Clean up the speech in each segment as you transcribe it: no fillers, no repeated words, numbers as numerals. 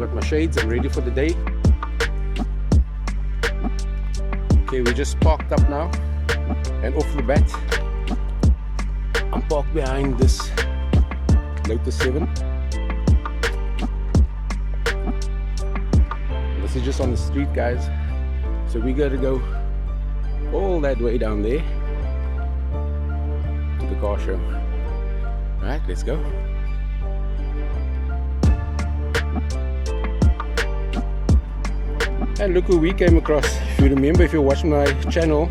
got my shades, I'm ready for the day. Okay, we just parked up now, and off the bat, I'm parked behind this Lotus 7. This is just on the street, guys, so we gotta go all that way down there to the car show. Alright, let's go. And look who we came across. If you remember, if you're watching my channel,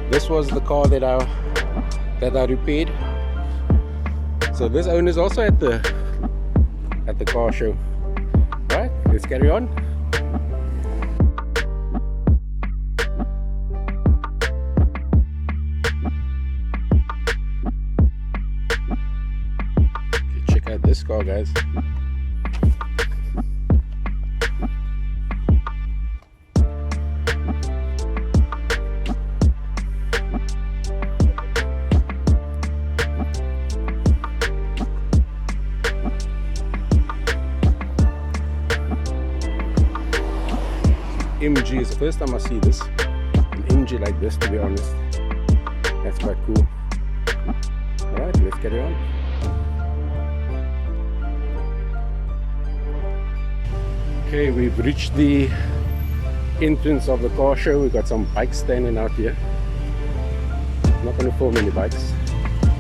this was the car that I repaired. So this owner is also at the car show. Right, let's carry on. Okay, check out this car, guys. MG is the first time I see this, an MG like this, to be honest. That's quite cool. Alright, let's carry on. Okay, we've reached the entrance of the car show. We've got some bikes standing out here. I'm not going to film any bikes.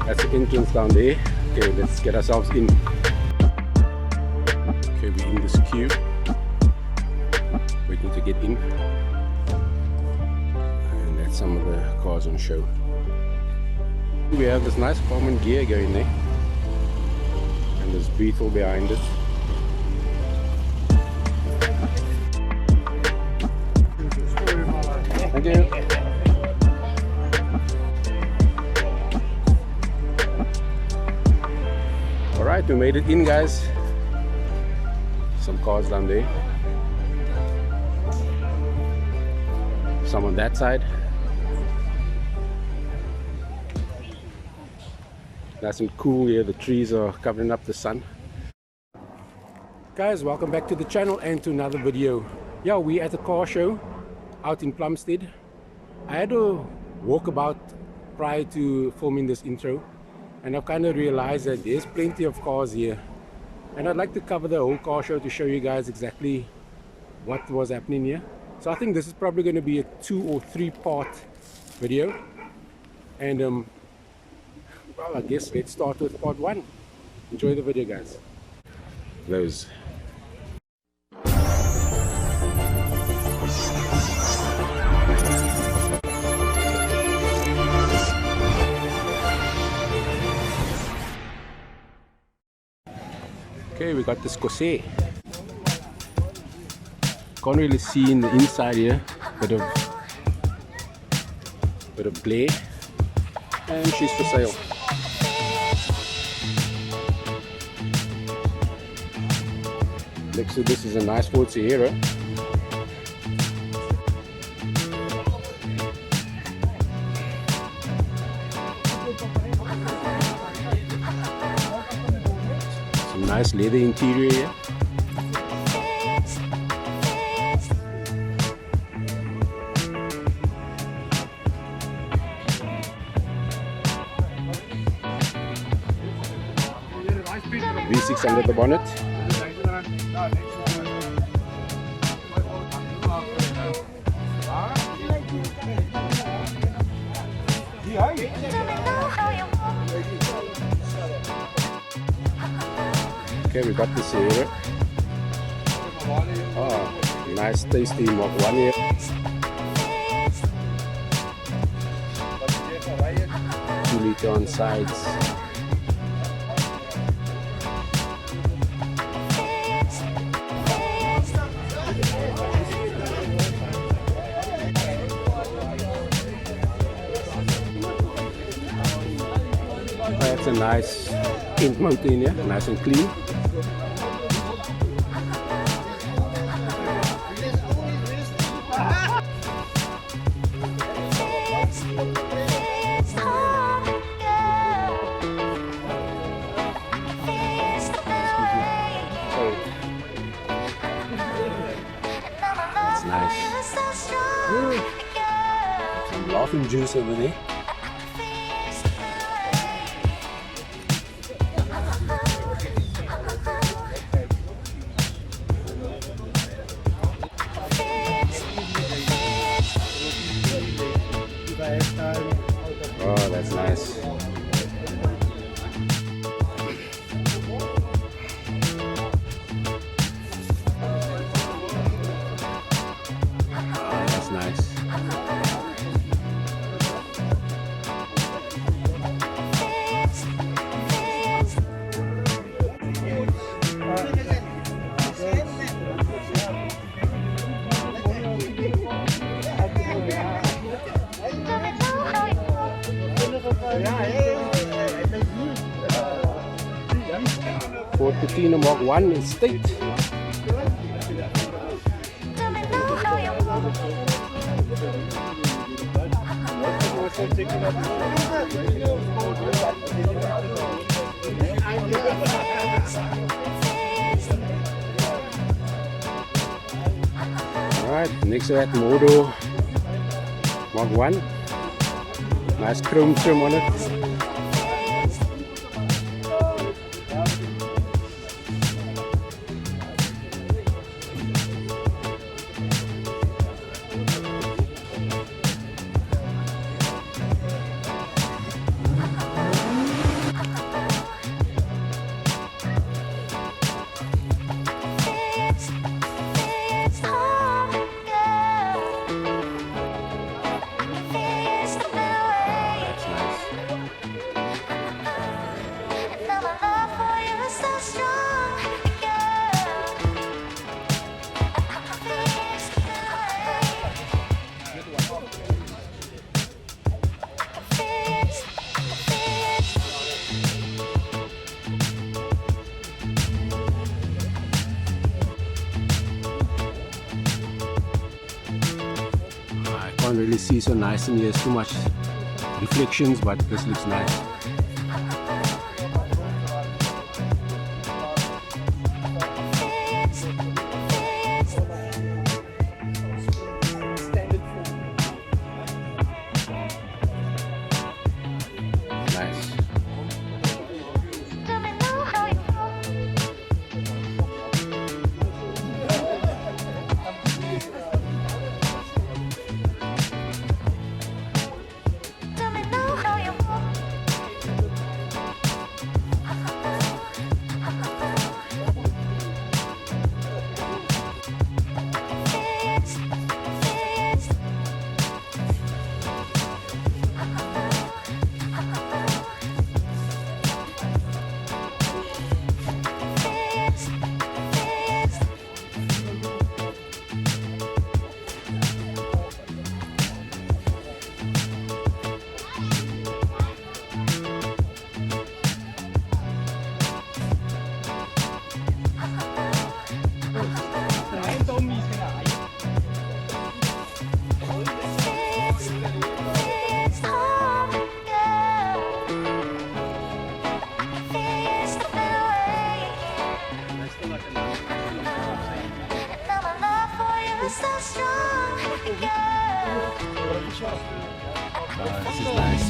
That's the entrance down there. Okay, let's get ourselves in. Okay, we're in this queue, waiting to get in, and that's some of the cars on show. We have this nice common gear going there, and there's Beetle behind it. Thank you. Alright, we made it in, guys. Some cars down there. Some on that side. Nice and cool here. The trees are covering up the sun. Guys, welcome back to the channel and to another video. Yeah, we're at the car show out in Plumstead. I had a walkabout prior to filming this intro, and I've kind of realized that there's plenty of cars here, and I'd like to cover the whole car show to show you guys exactly what was happening here. So I think this is probably going to be a 2 or 3 part video, and well, I guess let's start with part 1. Enjoy the video, guys. Those. Okay, we got this Corsair. Can't really see in the inside here, bit of glare, and she's for sale. Next to this is a nice Ford Sierra. Some nice leather interior here. V6 under the bonnet. Okay, we got this here. Oh, nice tasty Mach 1 here. 2 liter on sides. That's a nice ink motor in here, nice and clean. laughing juice over there. Oh, that's nice. Oh, that's nice. Ford Patina Mark 1 in state. Alright, next we have Modo Mark 1. Nice chrome trim on it. Can't really see so nice in here, there's too much reflections, but this looks nice. Nice. This is nice.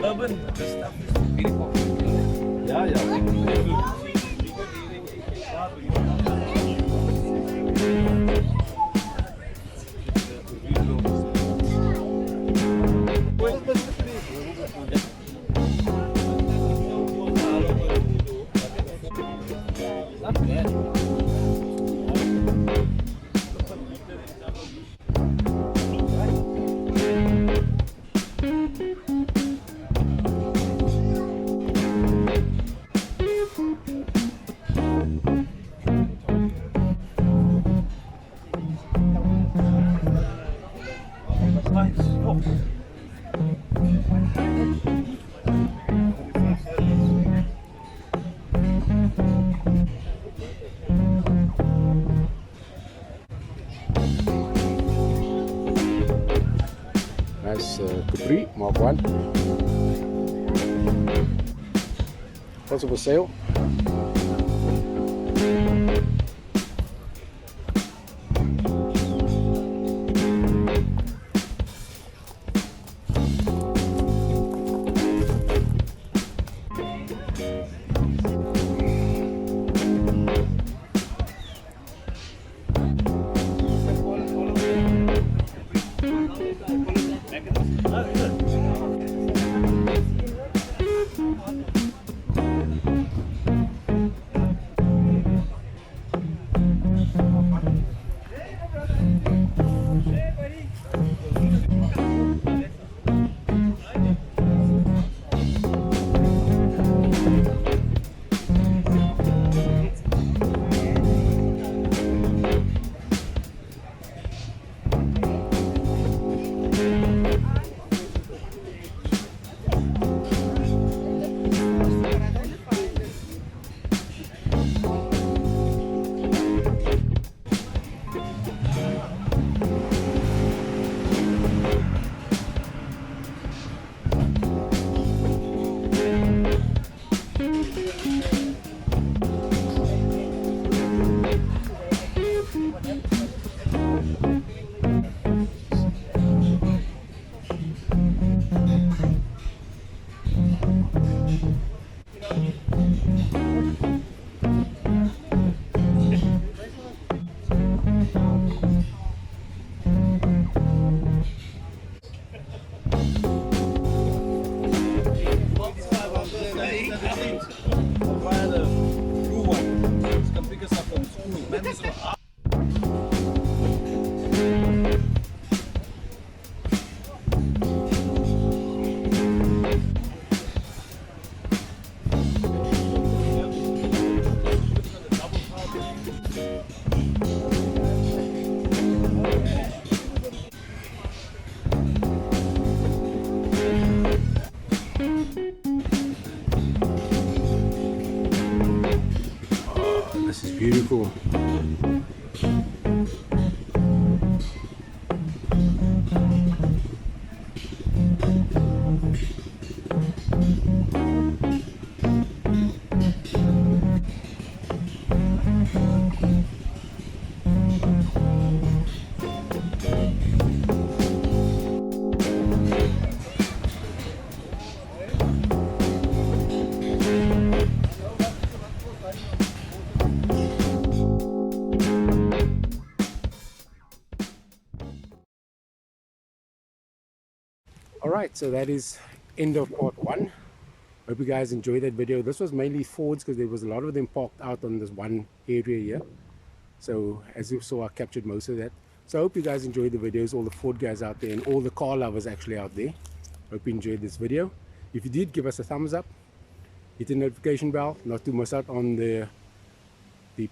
Urban stuff is very popular. Yeah. Nice Capri Mark 1. Also for sale. This is beautiful. Alright, so that is end of part 1. Hope you guys enjoyed that video. This was mainly Fords because there was a lot of them parked out on this one area here. So as you saw, I captured most of that. So I hope you guys enjoyed the videos, all the Ford guys out there and all the car lovers actually out there. Hope you enjoyed this video. If you did, give us a thumbs up. Hit the notification bell, not to miss out on the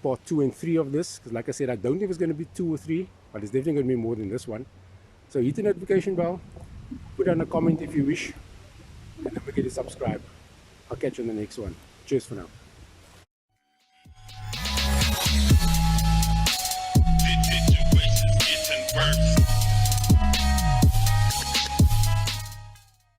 part 2 and 3 of this. Because like I said, I don't think it's going to be 2 or 3, but it's definitely going to be more than this one. So hit the notification bell. Put down a comment if you wish, and don't forget to subscribe. I'll catch you on the next one. Cheers for now. Situations getting worse.